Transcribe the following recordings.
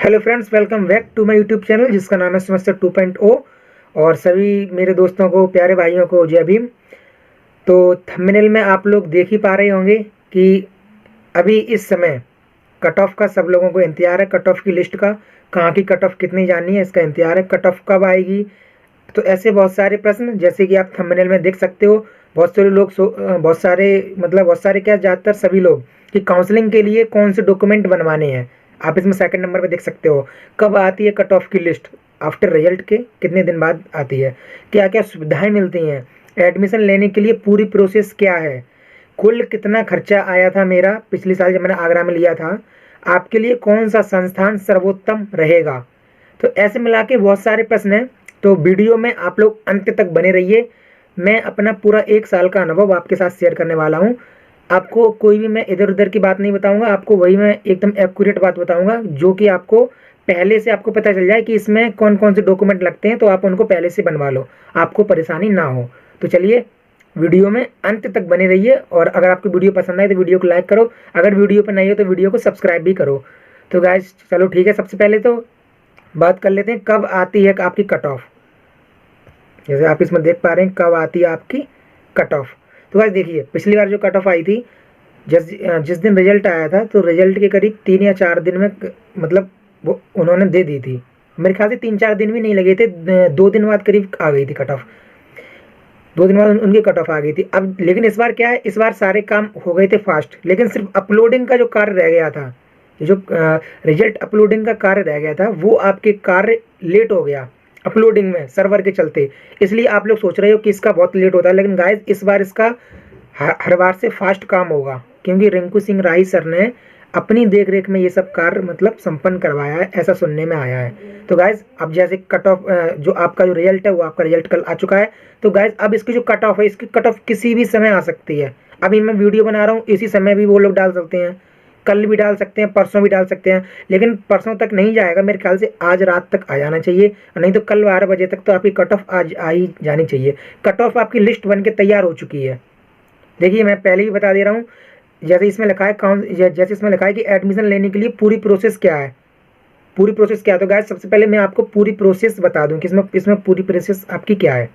Hello friends, welcome back to my YouTube channel जिसका नाम है सेमेस्टर 2.0। और सभी मेरे दोस्तों को, प्यारे भाइयों को जय भीम। तो थंबनेल में आप लोग देख ही पा रहे होंगे कि अभी इस समय कट ऑफ का सब लोगों को इंतजार है। कट ऑफ की लिस्ट का, कहाँ की कट ऑफ कितनी जाननी है इसका इंतजार है। कट ऑफ कब आएगी, तो ऐसे बहुत सारे प्रश्न जैसे कि आप थंबनेल में देख सकते हो। बहुत सारे लोग बहुत सारे क्या, ज़्यादातर सभी लोग कि काउंसलिंग के लिए कौन से डॉक्यूमेंट बनवाने हैं। आप इसमें सेकंड नंबर पे देख सकते हो कब आती है कट ऑफ की लिस्ट। आफ्टर रिजल्ट के कितने दिन बाद आती है, क्या क्या सुविधाएं मिलती हैं, एडमिशन लेने के लिए पूरी प्रोसेस क्या है, कुल कितना खर्चा आया था मेरा पिछले साल जब मैंने आगरा में लिया था, आपके लिए कौन सा संस्थान सर्वोत्तम रहेगा। तो ऐसे मिला के बहुत सारे प्रश्न हैं। तो वीडियो में आप लोग अंत तक बने रहिए। मैं अपना पूरा 1 साल का अनुभव आपके साथ शेयर करने वाला हूँ। आपको कोई भी मैं इधर उधर की बात नहीं बताऊंगा, आपको वही मैं एकदम एक्यूरेट बात बताऊंगा जो कि आपको पहले से आपको पता चल जाए कि इसमें कौन कौन से डॉक्यूमेंट लगते हैं, तो आप उनको पहले से बनवा लो, आपको परेशानी ना हो। तो चलिए वीडियो में अंत तक बने रहिए। और अगर आपको वीडियो पसंद आए तो वीडियो को लाइक करो, अगर वीडियो पर नहीं हो तो वीडियो को सब्सक्राइब भी करो। तो गाइस चलो ठीक है, सबसे पहले तो बात कर लेते हैं कब आती है आपकी कट ऑफ। जैसे आप इसमें देख पा रहे हैं कब आती है आपकी कट ऑफ। तो गाइस देखिए, पिछली बार जो कट ऑफ आई थी, जिस दिन रिजल्ट आया था, तो रिजल्ट के करीब 3 या 4 दिन में मतलब वो उन्होंने दे दी थी। मेरे ख्याल से 3-4 दिन भी नहीं लगे थे, 2 दिन बाद करीब आ गई थी कट ऑफ। 2 दिन बाद उनकी कट ऑफ आ गई थी। अब लेकिन इस बार क्या है, इस बार सारे काम हो गए थे फास्ट, लेकिन सिर्फ अपलोडिंग का जो कार्य रह गया था, जो रिजल्ट अपलोडिंग का कार्य रह गया था, वो आपके कार्य लेट हो गया अपलोडिंग में सर्वर के चलते। इसलिए आप लोग सोच रहे हो कि इसका बहुत लेट होता है, लेकिन गाइस इस बार इसका हर बार से फास्ट काम होगा, क्योंकि रिंकू सिंह राही सर ने अपनी देख रेख में ये सब कार्य संपन्न करवाया है, ऐसा सुनने में आया है। तो गाइज अब जैसे कट ऑफ जो आपका जो रिजल्ट है, वो आपका रिजल्ट कल आ चुका है। तो गाइज अब इसकी जो कट ऑफ है, इसकी कट ऑफ किसी भी समय आ सकती है। अभी मैं वीडियो बना रहा हूँ, इसी समय भी वो लोग डाल सकते हैं, कल भी डाल सकते हैं, परसों भी डाल सकते हैं, लेकिन परसों तक नहीं जाएगा। मेरे ख्याल से आज रात तक आ जाना चाहिए, नहीं तो कल 12 बजे तक तो आपकी कट ऑफ आज आ ही जानी चाहिए। कट ऑफ आपकी लिस्ट बन के तैयार हो चुकी है। देखिए मैं पहले भी बता दे रहा हूँ, जैसे इसमें लिखा है जैसे इसमें लिखा है कि एडमिशन लेने के लिए पूरी प्रोसेस क्या है, पूरी प्रोसेस क्या है। तो गाइस सबसे पहले मैं आपको पूरी प्रोसेस बता दूं कि इसमें पूरी प्रोसेस आपकी क्या है।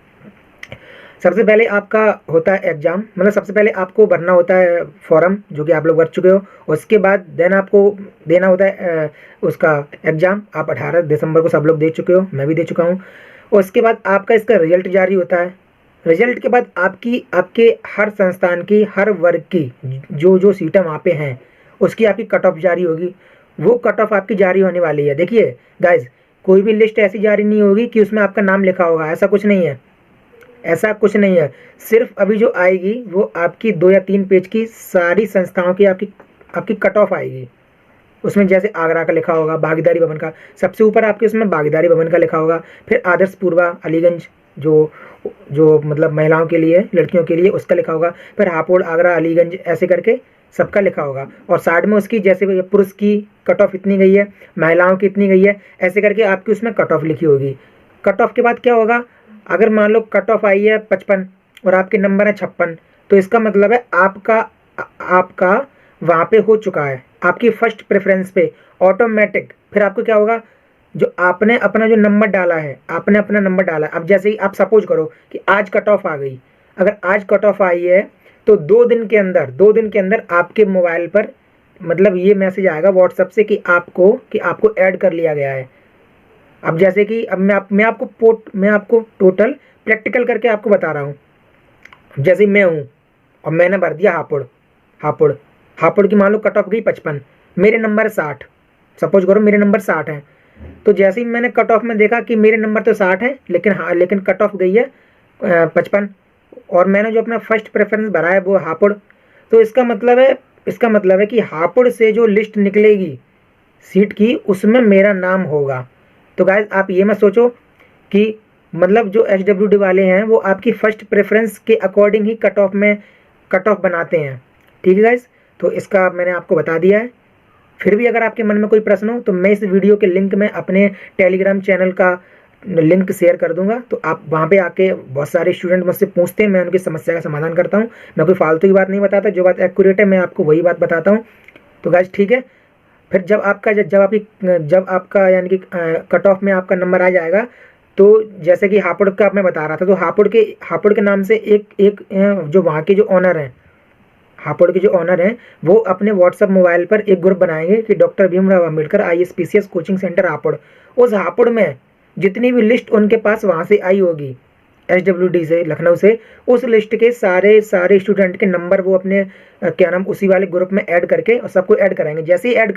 सबसे पहले आपका होता है एग्जाम, सबसे पहले आपको भरना होता है फॉर्म, जो कि आप लोग भर चुके हो। उसके बाद देन आपको देना होता है उसका एग्जाम। आप 18 दिसंबर को सब लोग दे चुके हो, मैं भी दे चुका हूँ। उसके बाद आपका इसका रिजल्ट जारी होता है। रिजल्ट के बाद आपके हर संस्थान की, हर वर्ग की जो सीटें वहाँ पे हैं, उसकी आपकी कट ऑफ जारी होगी। वो कट ऑफ आपकी जारी होने वाली है। देखिए गाइज, कोई भी लिस्ट ऐसी जारी नहीं होगी कि उसमें आपका नाम लिखा होगा, ऐसा कुछ नहीं है, ऐसा कुछ नहीं है। सिर्फ अभी जो आएगी वो आपकी 2 या 3 पेज की सारी संस्थाओं की आपकी कट ऑफ आएगी। उसमें जैसे आगरा का लिखा होगा, भागीदारी भवन का सबसे ऊपर आपके उसमें भागीदारी भवन का लिखा होगा, फिर आदर्श पूर्वा अलीगंज जो महिलाओं के लिए, लड़कियों के लिए, उसका लिखा होगा, फिर हापुड़, आगरा, अलीगंज, ऐसे करके सबका लिखा होगा। और साइड में उसकी जैसे पुरुष की कट ऑफ इतनी गई है, महिलाओं की इतनी गई है, ऐसे करके आपकी उसमें कट ऑफ लिखी होगी। कट ऑफ के बाद क्या होगा, अगर मान लो कट ऑफ आई है 55 और आपके नंबर है 56, तो इसका मतलब है आपका वहाँ पे हो चुका है, आपकी फर्स्ट प्रेफरेंस पे ऑटोमेटिक। फिर आपको क्या होगा, जो आपने अपना जो नंबर डाला है, आपने अपना नंबर डाला है। अब जैसे ही आप सपोज करो कि आज कट ऑफ आ गई, अगर आज कट ऑफ आई है तो 2 दिन के अंदर आपके मोबाइल पर ये मैसेज आएगा व्हाट्सएप से कि आपको ऐड कर लिया गया है। अब जैसे कि अब मैं आपको टोटल प्रैक्टिकल करके आपको बता रहा हूँ। जैसे मैं हूँ और मैंने भर दिया हापुड़ की मान लो कट ऑफ गई 55, मेरे नंबर 60, सपोज करो मेरे नंबर 60 है। तो जैसे ही मैंने कट ऑफ में देखा कि मेरे नंबर तो 60 है, लेकिन कट ऑफ गई है 55, और मैंने जो अपना फर्स्ट प्रेफरेंस भरा है वो हापुड़, तो इसका मतलब है कि हापुड़ से जो लिस्ट निकलेगी सीट की, उसमें मेरा नाम होगा। तो गाइज आप ये मत सोचो कि जो HWD वाले हैं वो आपकी फर्स्ट प्रेफरेंस के अकॉर्डिंग ही कट ऑफ बनाते हैं। ठीक है गाइज, तो इसका मैंने आपको बता दिया है। फिर भी अगर आपके मन में कोई प्रश्न हो तो मैं इस वीडियो के लिंक में अपने टेलीग्राम चैनल का लिंक शेयर कर दूंगा, तो आप वहाँ पे आके, बहुत सारे स्टूडेंट मुझसे पूछते हैं, मैं उनकी समस्या का समाधान करता हूँ। मैं कोई फालतू की बात नहीं बताता, जो बात एक्यूरेट है मैं आपको वही बात बताता हूँ। तो गाइज ठीक है, फिर जब आपका यानी कि कट ऑफ में आपका नंबर आ जाएगा, तो जैसे कि हापुड़ का मैं बता रहा था, तो हापुड़ के नाम से एक जो वहाँ के जो ऑनर हैं, हापुड़ के जो ऑनर हैं, वो अपने व्हाट्सअप मोबाइल पर एक ग्रुप बनाएंगे कि doctor Bhimrao Ambedkar ISPCS coaching centre Hapur. उस हापुड़ में जितनी भी लिस्ट उनके पास वहाँ से आई होगी, SWD से, लखनऊ से, उस लिस्ट के सारे स्टूडेंट के नंबर वो अपने क्या नाम उसी वाले ग्रुप में ऐड करके और सबको ऐड कराएंगे। जैसे ही ऐड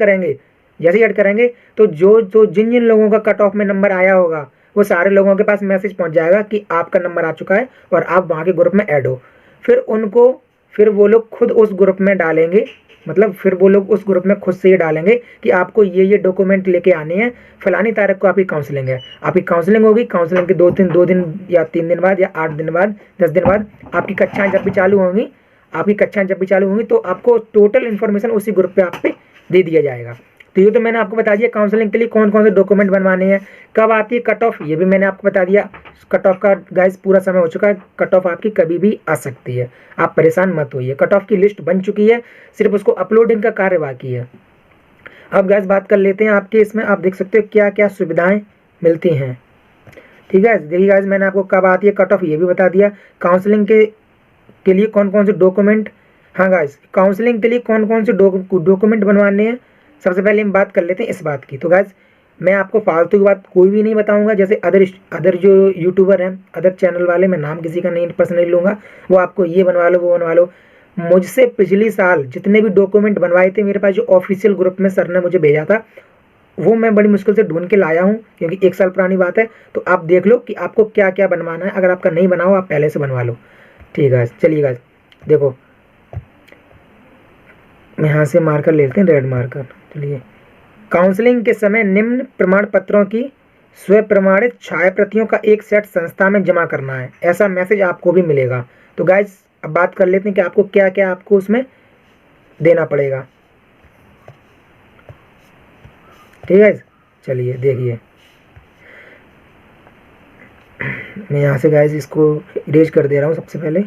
करेंगे तो जिन जिन लोगों का कट ऑफ में नंबर आया होगा, वो सारे लोगों के पास मैसेज पहुंच जाएगा कि आपका नंबर आ चुका है और आप वहाँ के ग्रुप में ऐड हो। फिर वो लोग खुद उस ग्रुप में डालेंगे, मतलब फिर वो लोग उस ग्रुप में खुद से ये डालेंगे कि आपको ये डॉक्यूमेंट लेके आने हैं, फलानी तारीख को आपकी काउंसलिंग है। आपकी काउंसलिंग होगी, काउंसलिंग के 2 दिन या 3 दिन बाद या 8 दिन बाद 10 दिन बाद आपकी कक्षाएं जब भी चालू होंगी तो आपको टोटल इन्फॉर्मेशन उसी ग्रुप पे आप पे दे दिया जाएगा। तो ये तो मैंने आपको बता दिया काउंसलिंग के लिए कौन कौन से डॉक्यूमेंट बनवाने हैं, कब आती है कट ऑफ, ये भी मैंने आपको बता दिया। कट ऑफ का गाइस पूरा समय हो चुका है, कट ऑफ आपकी कभी भी आ सकती है, आप परेशान मत होइए। कट ऑफ की लिस्ट बन चुकी है, सिर्फ उसको अपलोडिंग का कार्य बाकी है। अब गाइस बात कर लेते हैं आपके इसमें, आप देख सकते हो क्या क्या सुविधाएं मिलती हैं। ठीक है, देखिए गाइस मैंने आपको कब आती है कट ऑफ ये भी बता दिया, काउंसलिंग के लिए कौन कौन से डॉक्यूमेंट, हाँ गाइस काउंसलिंग के लिए कौन कौन से डॉक्यूमेंट बनवाने हैं, सबसे पहले हम बात कर लेते हैं इस बात की। तो गाइस मैं आपको फालतू की बात कोई भी नहीं बताऊंगा, जैसे अदर जो यूट्यूबर हैं, अदर चैनल वाले, मैं नाम किसी का नहीं पर्सनली लूँगा, वो आपको ये बनवा लो वो बनवा लो। मुझसे पिछली साल जितने भी डॉक्यूमेंट बनवाए थे मेरे पास, जो ऑफिशियल ग्रुप में सर ने मुझे भेजा था, वो मैं बड़ी मुश्किल से ढूंढ के लाया हूँ, क्योंकि 1 साल पुरानी बात है। तो आप देख लो कि आपको क्या क्या बनवाना है, अगर आपका नहीं बना हो आप पहले से बनवा लो। ठीक है, चलिए गाइस देखो, यहाँ से मार्कर लेते हैं, रेड मार्कर। चलिए, काउंसलिंग के समय निम्न प्रमाण पत्रों की स्व प्रमाणित छाया प्रतियों का एक सेट संस्था में जमा करना है, ऐसा मैसेज आपको भी मिलेगा। तो गाइस अब बात कर लेते हैं कि आपको क्या क्या आपको उसमें देना पड़ेगा। ठीक है, चलिए देखिए, मैं यहाँ से गाइस इसको इरेज कर दे रहा हूँ सबसे पहले।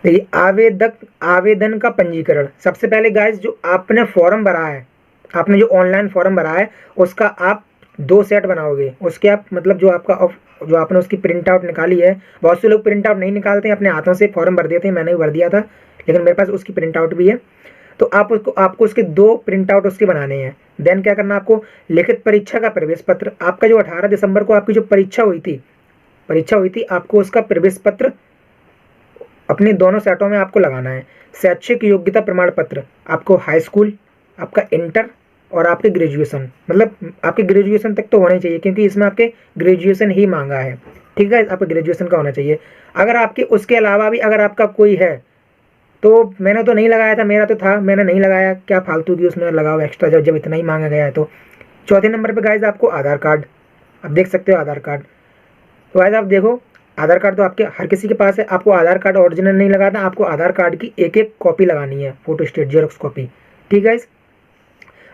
देखिए, आवेदन का पंजीकरण, सबसे पहले गाइस जो आपने फॉर्म भरा है, आपने जो ऑनलाइन फॉर्म भरा है, उसका आप 2 सेट बनाओगे। उसके आप मतलब जो आपने उसकी प्रिंट आउट निकाली है, बहुत से लोग प्रिंट आउट नहीं निकालते हैं, अपने हाथों से फॉर्म भर देते हैं, मैंने भी भर दिया था, लेकिन मेरे पास उसकी प्रिंट आउट भी है। तो आपको उसके 2 प्रिंट आउट उसके बनाने हैं। देन क्या करना, आपको लिखित परीक्षा का प्रवेश पत्र, आपका जो 18 दिसंबर को आपकी जो परीक्षा हुई थी, आपको उसका प्रवेश पत्र अपने दोनों सेटों में आपको लगाना है। शैक्षिक योग्यता प्रमाण पत्र, आपको हाई स्कूल, आपका इंटर और आपके ग्रेजुएशन, मतलब आपके ग्रेजुएशन तक तो होना ही चाहिए, क्योंकि इसमें आपके ग्रेजुएशन ही मांगा है। ठीक है, आपका ग्रेजुएशन का होना चाहिए। अगर आपके उसके अलावा भी अगर आपका कोई है, तो मैंने तो नहीं लगाया था, मेरा तो था, मैंने नहीं लगाया, क्या फालतू की उसमें लगाओ एक्स्ट्रा, जब इतना ही मांगा गया है। तो चौथे नंबर पर गाइज आपको आधार कार्ड, आप देख सकते हो आधार कार्ड। तो गाइज आप देखो, आधार कार्ड तो आपके हर किसी के पास है, आपको आधार कार्ड ओरिजिनल नहीं लगाना, आपको आधार कार्ड की एक कॉपी लगानी है, फोटो स्टेट जेरोक्स कॉपी। ठीक है,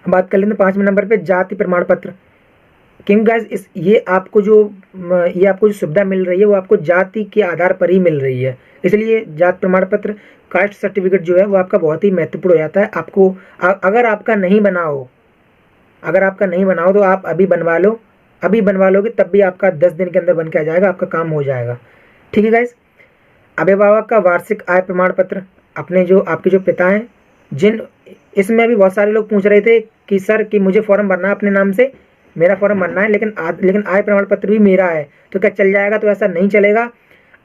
हम बात कर लेते हैं 5वें नंबर पे जाति प्रमाण पत्र। क्योंकि गाइज ये आपको जो सुविधा मिल रही है, वो आपको जाति के आधार पर ही मिल रही है, इसलिए जाति प्रमाण पत्र, कास्ट सर्टिफिकेट जो है वो आपका बहुत ही महत्वपूर्ण हो जाता है। आपको अगर आपका नहीं बना हो तो आप अभी बनवा लोगे, तब भी आपका 10 दिन के अंदर बन के आ जाएगा, आपका काम हो जाएगा। ठीक है गाइस, अभिभावक का वार्षिक आय प्रमाण पत्र, आपके जो पिता हैं, इसमें भी बहुत सारे लोग पूछ रहे थे कि सर कि मुझे फॉर्म भरना है अपने नाम से, मेरा फॉर्म भरना है, लेकिन आय प्रमाण पत्र भी मेरा है, तो क्या चल जाएगा? तो ऐसा नहीं चलेगा।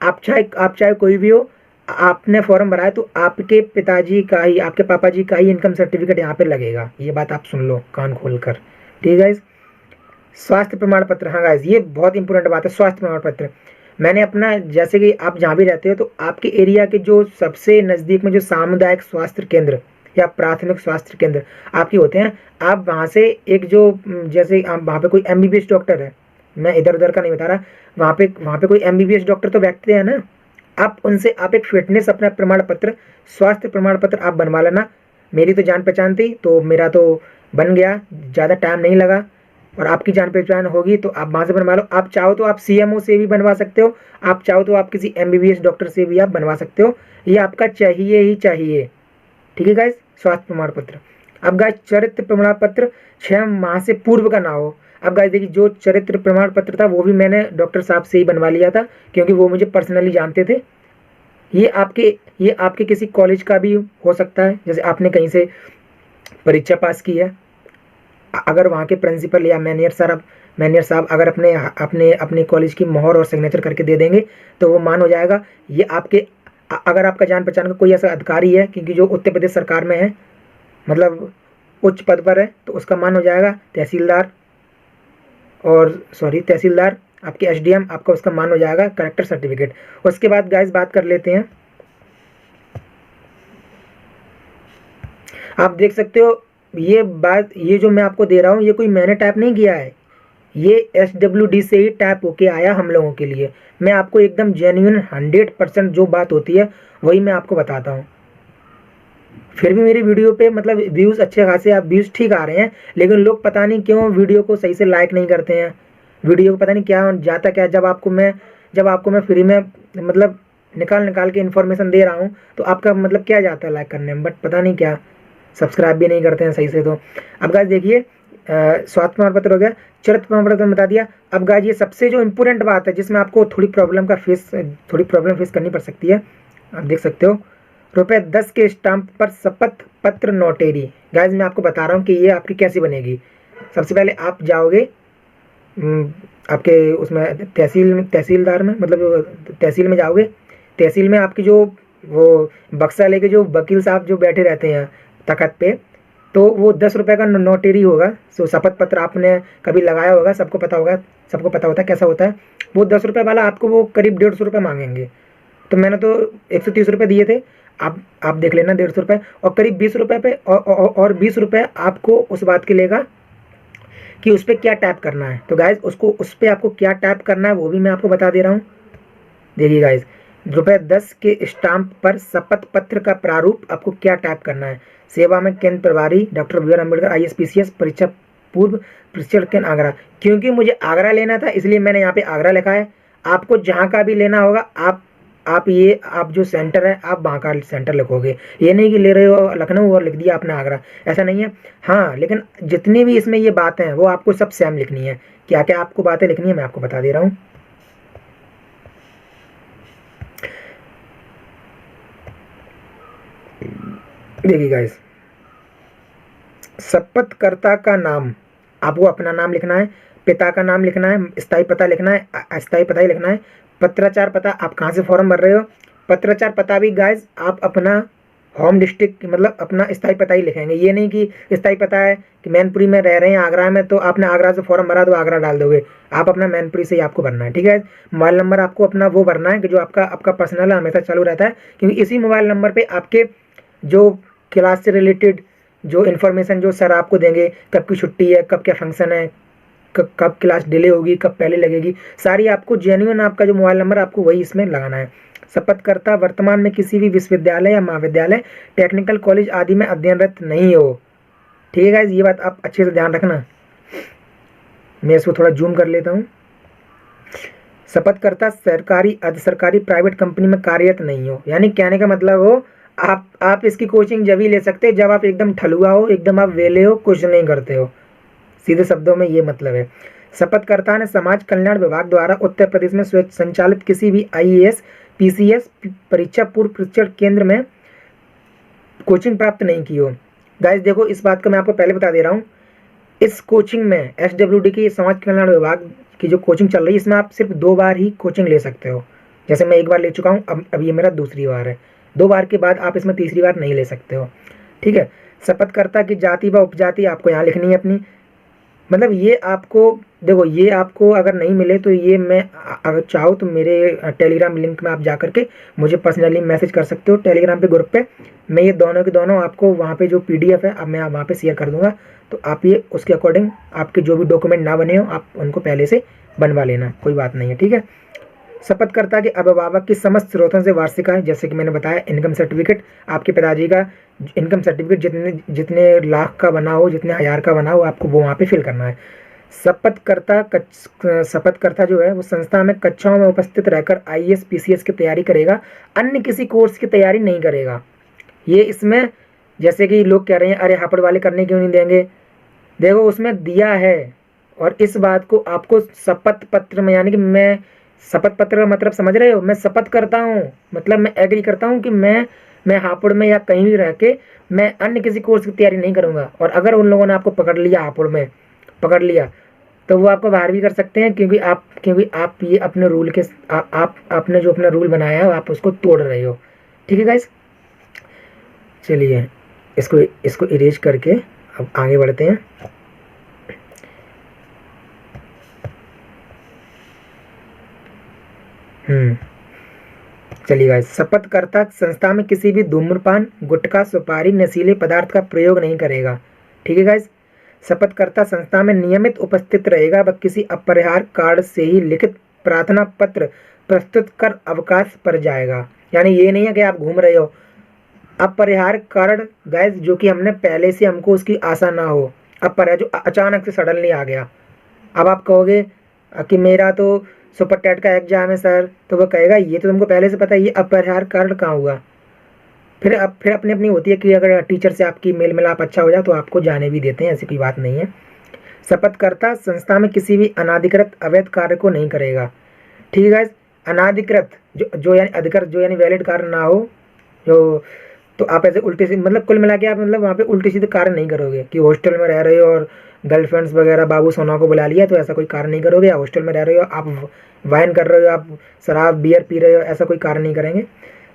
आप चाहे कोई भी हो, आपने फॉर्म भरा है तो आपके पिताजी का ही, आपके पापा जी का ही इनकम सर्टिफिकेट यहाँ पे लगेगा। ये बात आप सुन लो कान खोल कर। ठीक है गाइस, स्वास्थ्य प्रमाण पत्र, हाँ गाइस ये बहुत इंपॉर्टेंट बात है। स्वास्थ्य प्रमाण पत्र मैंने अपना, जैसे कि आप जहाँ भी रहते हो, तो आपके एरिया के जो सबसे नज़दीक में जो सामुदायिक स्वास्थ्य केंद्र या प्राथमिक स्वास्थ्य केंद्र आपके होते हैं, आप वहाँ से एक जैसे वहाँ पे कोई MBBS डॉक्टर है, मैं इधर उधर का नहीं बता रहा, वहाँ पे कोई MBBS डॉक्टर तो बैठते हैं ना, आप उनसे आप एक फिटनेस अपना प्रमाण पत्र, स्वास्थ्य प्रमाण पत्र आप बनवा लेना। मेरी तो जान पहचान थी, तो मेरा तो बन गया, ज़्यादा टाइम नहीं लगा, और आपकी जान पहचान होगी तो आप वहाँ से बनवा लो। आप चाहो तो आप CMO से भी बनवा सकते हो, आप चाहो तो आप किसी MBBS डॉक्टर से भी आप बनवा सकते हो, ये आपका चाहिए ही चाहिए। ठीक है गाइस, स्वास्थ्य प्रमाण पत्र। अब गाइस चरित्र प्रमाण पत्र 6 माह से पूर्व का ना हो। अब गाइस देखिए जो चरित्र प्रमाण पत्र था वो भी मैंने डॉक्टर साहब से ही बनवा लिया था, क्योंकि वो मुझे पर्सनली जानते थे। ये आपके किसी कॉलेज का भी हो सकता है, जैसे आपने कहीं से परीक्षा पास की है, अगर वहाँ के प्रिंसिपल या मैनेजर साहब अगर अपने कॉलेज की मोहर और सिग्नेचर करके दे देंगे तो वो मान हो जाएगा। ये आपके अगर आपका जान पहचान का कोई ऐसा अधिकारी है, क्योंकि जो उत्तर प्रदेश सरकार में है, मतलब उच्च पद पर है, तो उसका मान हो जाएगा। तहसीलदार आपके एसडीएम, आपका उसका मान हो जाएगा करेक्टर सर्टिफिकेट। उसके बाद गाइस बात कर लेते हैं, आप देख सकते हो ये जो मैं आपको दे रहा हूँ ये कोई मैंने टाइप नहीं किया है, ये SWD से ही टाइप होके आया हम लोगों के लिए। मैं आपको एकदम जेन्युइन 100% जो बात होती है वही मैं आपको बताता हूँ। फिर भी मेरी वीडियो पे मतलब व्यूज़ अच्छे खासे, आप व्यूज़ ठीक आ रहे हैं, लेकिन लोग पता नहीं क्यों वीडियो को सही से लाइक नहीं करते हैं। वीडियो को पता नहीं क्या जाता क्या, जब आपको मैं फ्री में मतलब निकाल के इन्फॉर्मेशन दे रहा हूँ तो आपका मतलब क्या जाता है लाइक करने में, बट पता नहीं क्या सब्सक्राइब भी नहीं करते हैं सही से। तो अब गाइस देखिए स्वास्थ्य प्रमाण पत्र हो गया, चरित्र प्रमाण पत्र बता दिया। अब गाइस ये सबसे जो इम्पोर्टेंट बात है जिसमें आपको थोड़ी प्रॉब्लम फेस करनी पड़ सकती है, आप देख सकते हो, ₹10 के स्टाम्प पर शपथ पत्र नोटेरी। गाइस मैं आपको बता रहा हूँ कि ये आपकी कैसे बनेगी। सबसे पहले आप जाओगे आपके उसमें तहसीलदार में, मतलब तहसील में जाओगे। तहसील में आपकी जो वो बक्सा लेके जो वकील साहब जो बैठे रहते हैं तखत पे, तो वो ₹10 का नोटेरी होगा। सो शपथ पत्र आपने कभी लगाया होगा, सबको पता होता है कैसा होता है। वो ₹10 वाला आपको वो करीब ₹150 मांगेंगे, तो मैंने तो ₹130 दिए थे। आप देख लेना ₹150 और करीब ₹20 पे और ₹20 आपको उस बात के लेगा कि उस पर क्या टैप करना है। तो गाइज उस पर आपको क्या टैप करना है वो भी मैं आपको बता दे रहा हूँ। देखिए गाइज ₹10 के स्टाम्प पर शपथ पत्र का प्रारूप आपको क्या टाइप करना है। सेवा में केंद्र प्रभारी doctor B R Ambedkar IAS PCS परीक्षा पूर्व प्रशिक्षण केंद्र आगरा। क्योंकि मुझे आगरा लेना था इसलिए मैंने यहाँ पे आगरा लिखा है। आपको जहाँ का भी लेना होगा आप जो सेंटर है आप वहाँ का सेंटर लिखोगे। ये नहीं कि ले रहे हो लखनऊ और लिख दिया आपने आगरा, ऐसा नहीं है। हाँ लेकिन जितनी भी इसमें ये बातें हैं वो आपको सब सेम लिखनी है। क्या क्या आपको बातें लिखनी है मैं आपको बता दे रहा हूँ। देखिए गाइस शपथकर्ता का नाम, आपको अपना नाम लिखना है, पिता का नाम लिखना है, स्थायी पता लिखना है, अस्थायी पता ही लिखना है, पत्राचार पता, आप कहाँ से फॉर्म भर रहे हो। पत्राचार पता भी गाइस आप अपना होम डिस्ट्रिक्ट मतलब अपना स्थायी पता ही लिखेंगे। ये नहीं कि स्थायी पता है कि मैनपुरी में रह रहे हैं आगरा में, तो आपने आगरा से फॉर्म भरा तो आगरा डाल दोगे। आप अपना मैनपुरी से ही आपको भरना है, ठीक है। मोबाइल नंबर आपको अपना वो भरना है कि जो आपका पर्सनल हमेशा चालू रहता है, क्योंकि इसी मोबाइल नंबर पर आपके जो क्लास से रिलेटेड जो इन्फॉर्मेशन जो सर आपको देंगे, कब की छुट्टी है, कब क्या फंक्शन है, कब क्लास डिले होगी, कब पहले लगेगी, सारी आपको जेन्युइन आपका जो मोबाइल नंबर आपको वही इसमें लगाना है। शपथकर्ता वर्तमान में किसी भी विश्वविद्यालय या महाविद्यालय, टेक्निकल कॉलेज आदि में अध्ययनरत नहीं हो, ठीक है गाइस, ये बात आप अच्छे से ध्यान रखना। मैं इसको थोड़ा जूम कर लेता हूँ। शपथकर्ता सरकारी, अर्ध सरकारी, प्राइवेट कंपनी में कार्यरत नहीं हो, यानी कहने का मतलब हो आप इसकी कोचिंग जब ही ले सकते हैं जब आप एकदम ठलुआ हो, एकदम आप वेले हो, कुछ नहीं करते हो। सीधे शब्दों में ये मतलब है। शपथकर्ता ने समाज कल्याण विभाग द्वारा उत्तर प्रदेश में संचालित किसी भी IAS PCS परीक्षा पूर्व प्रशिक्षण केंद्र में कोचिंग प्राप्त नहीं की हो। गाइस देखो इस बात का मैं आपको पहले बता दे रहा हूँ, इस कोचिंग में SWD की समाज कल्याण विभाग की जो कोचिंग चल रही है इसमें आप सिर्फ 2 बार ही कोचिंग ले सकते हो। जैसे मैं 1 बार ले चुका हूँ, अब ये मेरा दूसरी बार है। 2 बार के बाद आप इसमें तीसरी बार नहीं ले सकते हो, ठीक है। शपथकर्ता की जाति व उपजाति आपको यहाँ लिखनी है अपनी, मतलब ये आपको देखो, ये आपको अगर नहीं मिले तो ये मैं अगर चाहो तो मेरे टेलीग्राम लिंक में आप जा करके मुझे पर्सनली मैसेज कर सकते हो टेलीग्राम पे ग्रुप पे। मैं ये दोनों के दोनों आपको वहाँ पे जो PDF है अब मैं वहाँ पे शेयर कर दूँगा, तो आप ये उसके अकॉर्डिंग आपके जो भी डॉक्यूमेंट ना बने हो आप उनको पहले से बनवा लेना, कोई बात नहीं है, ठीक है। शपथकर्ता के अभिभावक की समस्त स्रोतों से वार्षिक आय, जैसे कि मैंने बताया इनकम सर्टिफिकेट, आपके पिताजी का इनकम सर्टिफिकेट जितने लाख का बना हो, जितने हज़ार का बना हो, आपको वो वहाँ पे फिल करना है। शपथकर्ता जो है वो संस्था में कक्षाओं में उपस्थित रहकर IAS PCS की तैयारी करेगा, अन्य किसी कोर्स की तैयारी नहीं करेगा। ये इसमें जैसे कि लोग कह रहे हैं अरे हापड़ वाले करने क्यों नहीं देंगे, देखो उसमें दिया है। और इस बात को आपको शपथ पत्र में, यानी कि मैं शपथ पत्र का मतलब समझ रहे हो, मैं शपथ करता हूँ, मतलब मैं एग्री करता हूँ कि मैं हापुड़ में या कहीं भी रह के मैं अन्य किसी कोर्स की तैयारी नहीं करूँगा। और अगर उन लोगों ने आपको पकड़ लिया, हापुड़ में पकड़ लिया, तो वो आपको बाहर भी कर सकते हैं, क्योंकि आप ये अपने रूल के आप आपने जो अपना रूल बनाया है आप उसको तोड़ रहे हो। ठीक है गाइस, चलिए इसको इसको इरेज करके अब आगे बढ़ते हैं। चलिए गाइस, शपथकर्ता संस्था में किसी भी धूम्रपान, गुटखा, सुपारी, नशीले पदार्थ का प्रयोग नहीं करेगा। ठीक है गाइस, शपथकर्ता संस्था में नियमित उपस्थित रहेगा व किसी अपरिहार्य कार्ड से ही लिखित प्रार्थना पत्र प्रस्तुत कर अवकाश पर जाएगा। यानी ये नहीं है कि आप घूम रहे हो, अपरिहार्य कार्ड गाइस जो कि हमने पहले से हमको उसकी आशा ना हो, अपरिहार्य जो अचानक से सडनली आ गया। अब आप कहोगे कि मेरा तो सुपर टेट का एग्जाम है सर, तो वो कहेगा ये तो तुमको पहले से पता है, ये अपरिहार्य कार्ड कहाँ हुआ। फिर अपनी अपनी होती है कि अगर टीचर से आपकी मेल मिलाप अच्छा हो जाए तो आपको जाने भी देते हैं, ऐसी कोई बात नहीं है। शपथकर्ता संस्था में किसी भी अनाधिकृत अवैध कार्य को नहीं करेगा। ठीक है गाइस, अनाधिकृत जो यानी अधिकृत, जो यानी वैलिड कार्य ना हो, जो तो आप ऐसे उल्टे सीधे, मतलब कुल मिला के आप मतलब वहाँ पे उल्टे सीधे कार्य नहीं करोगे कि हॉस्टल में रह रहे हो और गर्लफ्रेंड्स वगैरह बाबू सोना को बुला लिया, तो ऐसा कोई कार्य नहीं करोगे। या हॉस्टल में रह रहे हो, आप वाइन कर रहे हो, आप शराब बियर पी रहे हो, ऐसा कोई कार्य नहीं करेंगे।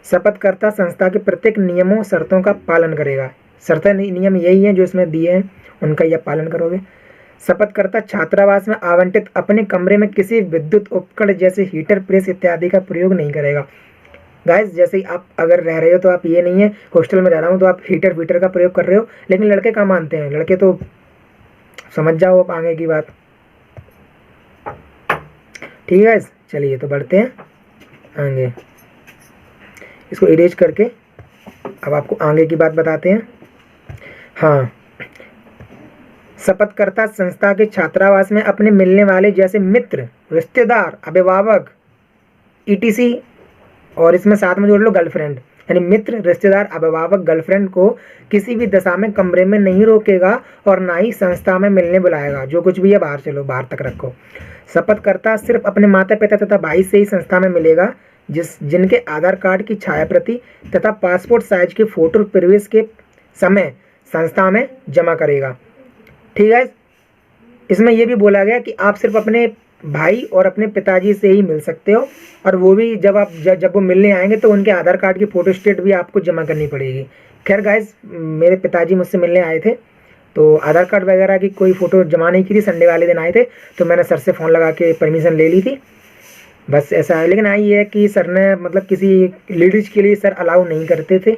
शपथकर्ता संस्था के प्रत्येक नियमों शर्तों का पालन करेगा। शर्तें नियम यही हैं जो इसमें दिए हैं, उनका यह पालन करोगे। शपथकर्ता छात्रावास में आवंटित अपने कमरे में किसी विद्युत उपकरण जैसे हीटर, प्रेस इत्यादि का प्रयोग नहीं करेगा। गाइस जैसे ही आप अगर रह रहे हो तो आप ये नहीं है हॉस्टल में रह रहा हूँ तो आप हीटर वीटर का प्रयोग कर रहे हो, लेकिन लड़के कहाँ मानते हैं, लड़के तो समझ जाओ आप आगे की बात। ठीक है गाइस, चलिए तो बढ़ते हैं आगे, इसको इरेज करके अब आपको आगे की बात बताते हैं। हाँ, शपथकर्ता संस्था के छात्रावास में अपने मिलने वाले जैसे मित्र, रिश्तेदार, अभिभावक ईटीसी, और इसमें साथ में जोड़ लो गर्लफ्रेंड, यानी मित्र, रिश्तेदार, अभिभावक, गर्लफ्रेंड को किसी भी दशा में कमरे में नहीं रोकेगा और ना ही संस्था में मिलने बुलाएगा। जो कुछ भी है बाहर चलो, बाहर तक रखो। शपथकर्ता सिर्फ अपने माता पिता तथा भाई से ही संस्था में मिलेगा, जिनके आधार कार्ड की छायाप्रति तथा पासपोर्ट साइज की फोटो प्रवेश के समय संस्था में जमा करेगा। ठीक है, इसमें यह भी बोला गया कि आप सिर्फ अपने भाई और अपने पिताजी से ही मिल सकते हो, और वो भी जब वो मिलने आएंगे तो उनके आधार कार्ड की फोटो स्टेट भी आपको जमा करनी पड़ेगी। खैर गाइस, मेरे पिताजी मुझसे मिलने आए थे तो आधार कार्ड वगैरह की कोई फ़ोटो जमा नहीं की थी, संडे वाले दिन आए थे तो मैंने सर से फ़ोन लगा के परमिशन ले ली थी, बस ऐसा है। लेकिन हाँ ये है कि सर ने मतलब किसी लेडीज़ के लिए सर अलाउ नहीं करते थे।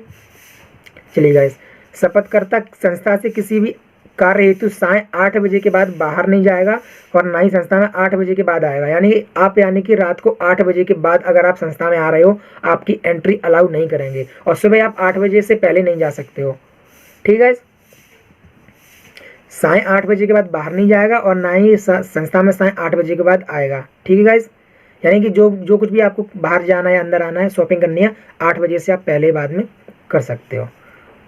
चलिए गाइस, शपथकर्ता संस्था से किसी भी कार्य हेतु साय 8 बजे के बाद बाहर नहीं जाएगा और ना ही संस्था में 8 बजे के बाद आएगा। यानी कि रात को 8 बजे के बाद अगर आप संस्था में आ रहे हो आपकी एंट्री अलाउ नहीं करेंगे, और सुबह आप 8 बजे से पहले नहीं जा सकते हो। ठीक है, साय 8 बजे के बाद बाहर नहीं जाएगा और ना ही संस्था में साय 8 बजे के बाद आएगा। ठीक है गाइस, यानी कि जो कुछ भी आपको बाहर जाना है, अंदर आना है, शॉपिंग करनी है, 8 बजे से आप पहले बाद में कर सकते हो।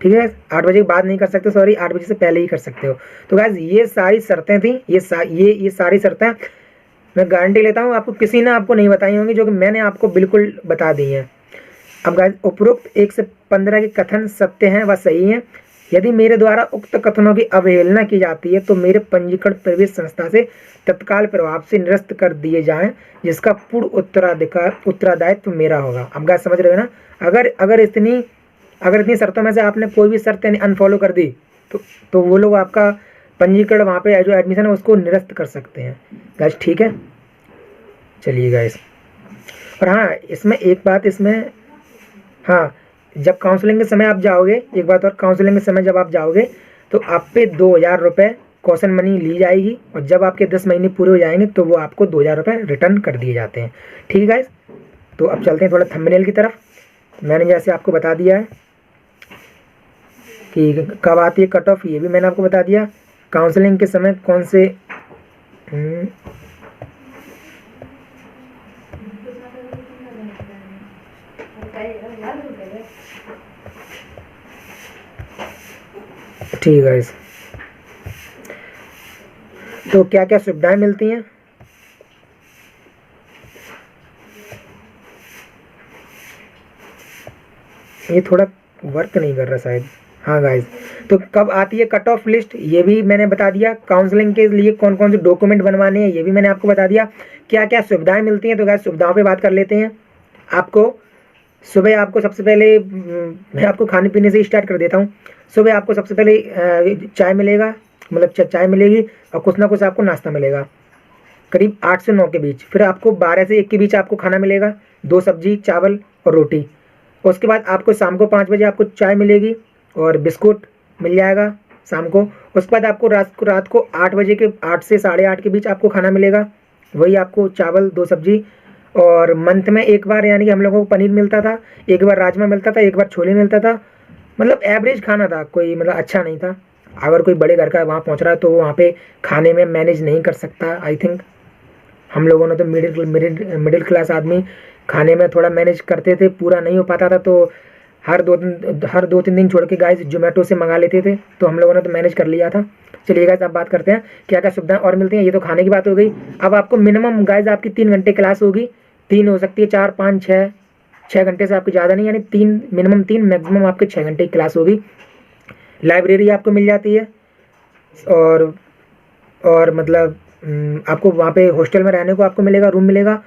ठीक है, 8 बजे के बाद नहीं कर सकते, सॉरी 8 बजे से पहले ही कर सकते हो। तो गाइस ये सारी शर्तें थी, ये सारी शर्तें मैं गारंटी लेता हूँ आपको किसी ने आपको नहीं बताई होंगी, जो कि मैंने आपको बिल्कुल बता दी हैं। अब गाइस, उपरोक्त 1 से 15 के कथन सत्य हैं व सही हैं। यदि मेरे द्वारा उक्त कथनों की अवहेलना की जाती है तो मेरे पंजीकृत प्रवेश संस्था से तत्काल प्रभाव से निरस्त कर दिए जाएं, जिसका पूर्ण उत्तरदायित्व मेरा होगा। अब गाइस समझ रहे हो ना, अगर इतनी शर्तों में से आपने कोई भी शर्त अनफॉलो कर दी तो वो लोग आपका पंजीकरण वहाँ पे जो एडमिशन है उसको निरस्त कर सकते हैं गाइस। ठीक है, चलिए गाइस, और हाँ इसमें एक बात, हाँ जब काउंसलिंग के समय आप जाओगे, एक बात और, काउंसलिंग के समय जब आप जाओगे तो आप पे 2000 रुपये कॉशन मनी ली जाएगी, और जब आपके 10 महीने पूरे हो जाएंगे तो वो आपको 2000 रुपये रिटर्न कर दिए जाते हैं। ठीक है गाइस, तो अब चलते हैं थोड़ा थंबनेल की तरफ। मैंने जैसे आपको बता दिया है कि कब आती है कट ऑफ, ये भी मैंने आपको बता दिया। काउंसलिंग के समय कौन से ठीक है गाइस, तो क्या क्या सुविधाएं मिलती हैं? ये थोड़ा वर्क नहीं कर रहा शायद। हाँ गाइस, तो कब आती है कट ऑफ लिस्ट, ये भी मैंने बता दिया। काउंसलिंग के लिए कौन कौन से डॉक्यूमेंट बनवाने हैं ये भी मैंने आपको बता दिया। क्या क्या सुविधाएं मिलती हैं, तो गाइस सुविधाओं पे बात कर लेते हैं। आपको सुबह आपको सबसे पहले मैं आपको खाने पीने से स्टार्ट कर देता हूँ। सुबह आपको सबसे पहले चाय मिलेगा, मतलब चाय मिलेगी, और कुछ ना कुछ आपको नाश्ता मिलेगा करीब 8 से 9 के बीच। फिर आपको 12 से 1 के बीच आपको खाना मिलेगा, 2 सब्जी, चावल और रोटी। उसके बाद आपको शाम को 5 बजे आपको चाय मिलेगी और बिस्कुट मिल जाएगा शाम को। उसके बाद आपको रात को 8 बजे के 8 से 8:30 के बीच आपको खाना मिलेगा, वही आपको चावल, 2 सब्जी। और मंथ में एक बार, यानी कि हम लोगों को पनीर मिलता था, एक बार राजमा मिलता था, एक बार छोले मिलता था। मतलब एवरेज खाना था, कोई मतलब अच्छा नहीं था। अगर कोई बड़े घर का वहाँ पहुँच रहा है तो वहाँ पे खाने में मैनेज नहीं कर सकता। आई थिंक हम लोगों ने तो मिडिल क्लास आदमी खाने में थोड़ा मैनेज करते थे, पूरा नहीं हो पाता था तो हर 2-3 दिन छोड़ के गाइस जोमेटो से मंगा लेते थे, तो हम लोगों ने तो मैनेज कर लिया था। चलिए गाइस, अब बात करते हैं क्या क्या सुविधाएं और मिलती हैं। ये तो खाने की बात हो गई। अब आपको मिनिमम गाइस आपकी 3 घंटे क्लास होगी, 3 हो सकती है, 4, 5, 6 घंटे से आपकी ज़्यादा नहीं, यानी 3 मिनिमम 3 मैक्सिमम आपके 6 घंटे की क्लास होगी। लाइब्रेरी आपको मिल जाती है, और मतलब आपको वहाँ पे हॉस्टल में रहने को आपको मिलेगा, रूम मिलेगा।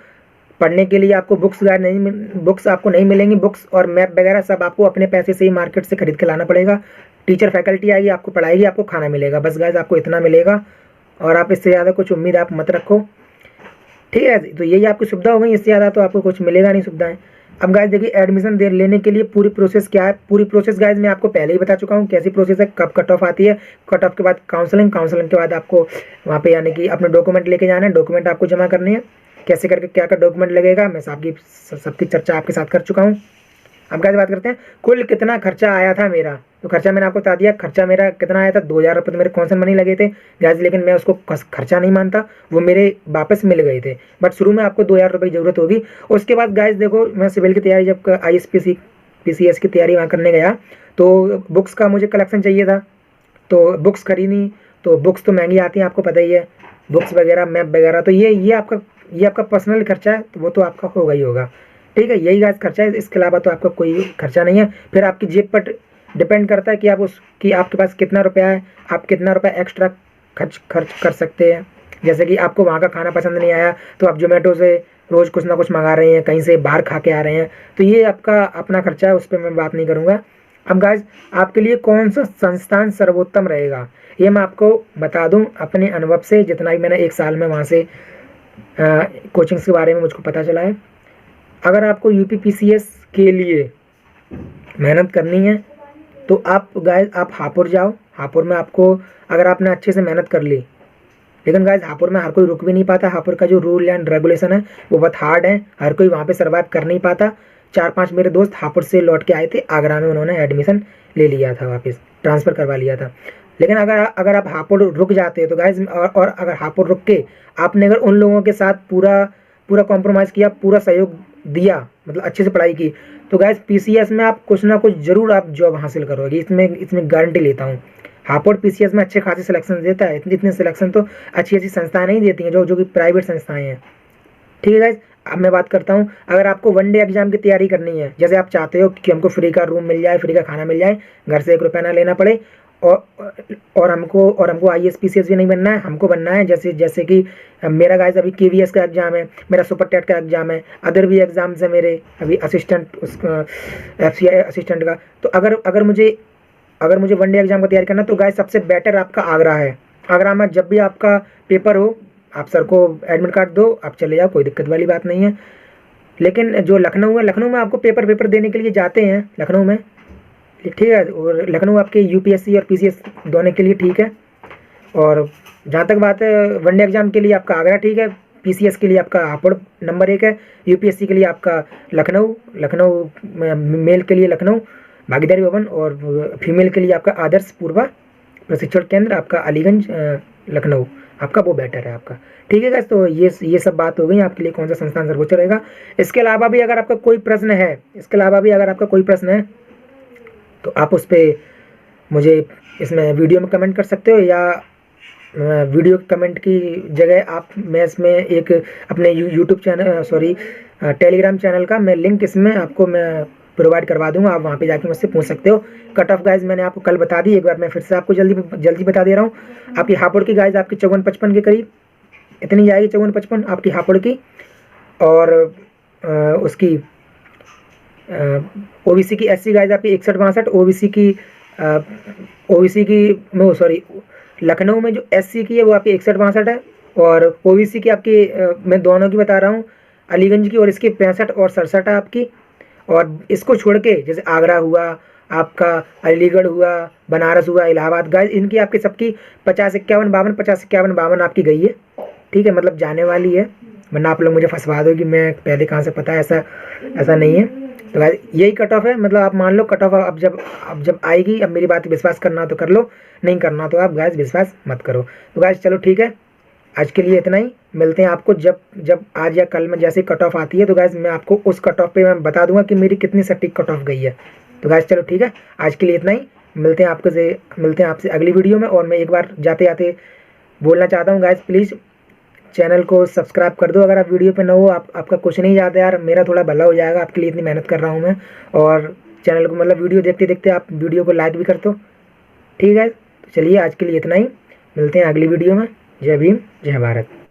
पढ़ने के लिए आपको बुक्स आपको नहीं मिलेंगी। बुक्स और मैप वगैरह सब आपको अपने पैसे से ही मार्केट से खरीद के लाना पड़ेगा। टीचर फैकल्टी आएगी, आपको पढ़ाएगी, आपको खाना मिलेगा। बस गाइस आपको इतना मिलेगा, और आप इससे ज़्यादा कुछ उम्मीद आप मत रखो, ठीक है। तो यही आपकी सुविधा हो गई, इससे ज़्यादा तो आपको कुछ मिलेगा नहीं सुविधाएं। अब गाइस देखिए, एडमिशन लेने के लिए पूरी प्रोसेस क्या है। पूरी प्रोसेस गाइस मैं आपको पहले ही बता चुका हूँ कैसी प्रोसेस है। कब कट ऑफ आती है, कट ऑफ के बाद काउंसलिंग के बाद आपको वहाँ पे यानी कि अपने डॉक्यूमेंट लेके जाना है, डॉक्यूमेंट आपको जमा करने हैं। कैसे करके क्या क्या डॉक्यूमेंट लगेगा मैं सबकी चर्चा आपके साथ कर चुका हूँ। अब गाइस बात करते हैं कुल कितना खर्चा आया था मेरा। तो खर्चा मैंने आपको बता दिया, खर्चा मेरा कितना आया था, 2000 रुपये तो मेरे कौन से मनी लगे थे गाइस, लेकिन मैं उसको खर्चा नहीं मानता, वो मेरे वापस मिल गए थे। बट शुरू में आपको 2000 रुपये की ज़रूरत होगी। उसके बाद गाइस देखो, मैं सिविल की तैयारी, जब ISPC PCS की तैयारी वहाँ करने गया तो बुक्स का मुझे कलेक्शन चाहिए था, तो बुक्स खरीदी। तो बुक्स तो महंगी आती हैं, आपको पता ही है, बुक्स वगैरह, मैप वगैरह। तो ये आपका पर्सनल खर्चा है, तो वो तो आपका होगा ही होगा, ठीक है। यही गाइस खर्चा है, इसके अलावा तो आपका कोई खर्चा नहीं है। फिर आपकी जेब पर डिपेंड करता है कि आपके पास कितना रुपया है, आप कितना रुपया एक्स्ट्रा खर्च कर सकते हैं। जैसे कि आपको वहाँ का खाना पसंद नहीं आया तो आप जोमेटो से रोज़ कुछ ना कुछ मंगा रहे हैं, कहीं से बाहर खा के आ रहे हैं, तो ये आपका अपना खर्चा है, उस पर मैं बात नहीं करूँगा। अब गाइस आपके लिए कौन सा संस्थान सर्वोत्तम रहेगा, ये मैं आपको बता दूं अपने अनुभव से, जितना भी मैंने 1 साल में वहाँ से कोचिंग्स के बारे में मुझको पता चला है। अगर आपको UP PCS के लिए मेहनत करनी है तो आप गाइस आप हापुड़ जाओ। हापुड़ में आपको, अगर आपने अच्छे से मेहनत कर ली, लेकिन गाइस हापुड़ में हर कोई रुक भी नहीं पाता। हापुड़ का जो रूल एंड रेगुलेशन है वो बहुत हार्ड है, हर कोई वहाँ पे सर्वाइव कर नहीं पाता। 4-5 मेरे दोस्त हापुड़ से लौट के आए थे, आगरा में उन्होंने एडमिशन ले लिया था, वापस ट्रांसफ़र करवा लिया था। लेकिन अगर आप हापुड़ रुक जाते हो तो गाइस, और अगर हापुड़ रुक के आपने अगर उन लोगों के साथ पूरा कॉम्प्रोमाइज़ किया, पूरा सहयोग दिया, मतलब अच्छे से पढ़ाई की, तो गाइस PCS में आप कुछ ना कुछ ज़रूर आप जॉब हासिल करोगे, इसमें गारंटी लेता हूँ। हापुड़ PCS में अच्छे खासे सिलेक्शन देता है, इतने सिलेक्शन तो अच्छी संस्थाएं नहीं देती हैं, जो कि प्राइवेट संस्थाएं हैं, ठीक है गाइस। अब मैं बात करता हूँ, अगर आपको 1 डे एग्जाम की तैयारी करनी है, जैसे आप चाहते हो कि हमको फ्री का रूम मिल जाए, फ्री का खाना मिल जाए, घर से 1 रुपया ना लेना पड़े, और हमको ISPCS भी नहीं बनना है, हमको बनना है जैसे कि मेरा गाइस अभी KVS का एग्ज़ाम है, मेरा सुपर टेट का एग्ज़ाम है, अदर भी एग्ज़ाम्स है मेरे अभी, असिस्टेंट FCI असिस्टेंट का। तो अगर मुझे 1 डे एग्जाम का तैयारी करना, तो गाइस सबसे बेटर आपका आगरा है। आगरा में जब भी आपका पेपर हो, आप सर को एडमिट कार्ड दो, आप चले जाओ, कोई दिक्कत वाली बात नहीं है। लेकिन जो लखनऊ है, लखनऊ में आपको पेपर देने के लिए जाते हैं लखनऊ में, ठीक है। और लखनऊ आपके UPSC और PCS दोनों के लिए ठीक है। और जहाँ तक बात है 1 डे एग्जाम के लिए आपका आगरा ठीक है, PCS के लिए आपका हापुड़ नंबर 1 है, UPSC के लिए आपका लखनऊ मेल के लिए लखनऊ भागीदारी भवन, और फीमेल के लिए आपका आदर्श पूर्वा प्रशिक्षण केंद्र आपका अलीगंज लखनऊ, आपका वो बेटर है आपका, ठीक है गाइस। तो ये सब बात हो गई आपके लिए कौन सा संस्थान सर्वोच्च रहेगा। इसके अलावा भी अगर आपका कोई प्रश्न है तो आप उस पर मुझे इसमें वीडियो में कमेंट कर सकते हो, या वीडियो कमेंट की जगह आप, मैं इसमें एक अपने यूट्यूब चैनल टेलीग्राम चैनल का मैं लिंक इसमें आपको मैं प्रोवाइड करवा दूंगा, आप वहाँ पे जाके मुझसे पूछ सकते हो। कट ऑफ गाइज मैंने आपको कल बता दी, एक बार मैं फिर से आपको जल्दी बता दे रहा हूँ। आपकी हापुड़ की गाइज आपकी 54-55 के करीब इतनी जाएगी, 54-55 आपकी हापुड़ की। और उसकी ओबीसी की एससी गाइज आपकी 61-62, ओबीसी की लखनऊ में जो एससी की है वो आपकी 61-62 है, और ओबीसी की आपकी मैं दोनों की बता रहा हूँ, अलीगंज की और इसकी 65 और 67 है आपकी। और इसको छोड़ के जैसे आगरा हुआ आपका, अलीगढ़ हुआ, बनारस हुआ, इलाहाबाद गाइज इनकी आपकी सबकी 50-51-52, 50-51-52 आपकी गई है। ठीक है, मतलब जाने वाली है, वरना आप लोग मुझे फंसवा दो कि मैं पहले कहाँ से पता है, ऐसा नहीं है। तो गाइज यही कट ऑफ है, मतलब आप मान लो कट ऑफ अब जब आएगी, अब मेरी बात विश्वास करना तो कर लो, नहीं करना तो आप गाइज विश्वास मत करो। तो गाइज चलो ठीक है, आज के लिए इतना ही। मिलते हैं आपको जब आज या कल में जैसे कट ऑफ आती है, तो गाइज मैं आपको उस कट ऑफ पे मैं बता दूंगा कि मेरी कितनी सटीक कट ऑफ गई है। तो गाइज चलो ठीक है, आज के लिए इतना ही। मिलते हैं आपसे अगली वीडियो में। और मैं एक बार जाते जाते बोलना चाहता हूँ गाइज, प्लीज़ चैनल को सब्सक्राइब कर दो अगर आप वीडियो पे न हो। आपका कुछ नहीं जाता यार, मेरा थोड़ा भला हो जाएगा, आपके लिए इतनी मेहनत कर रहा हूँ मैं। और चैनल को मतलब वीडियो देखते देखते आप वीडियो को लाइक भी कर दो, ठीक है। तो चलिए आज के लिए इतना ही, मिलते हैं अगली वीडियो में। जय भीम, जय भारत।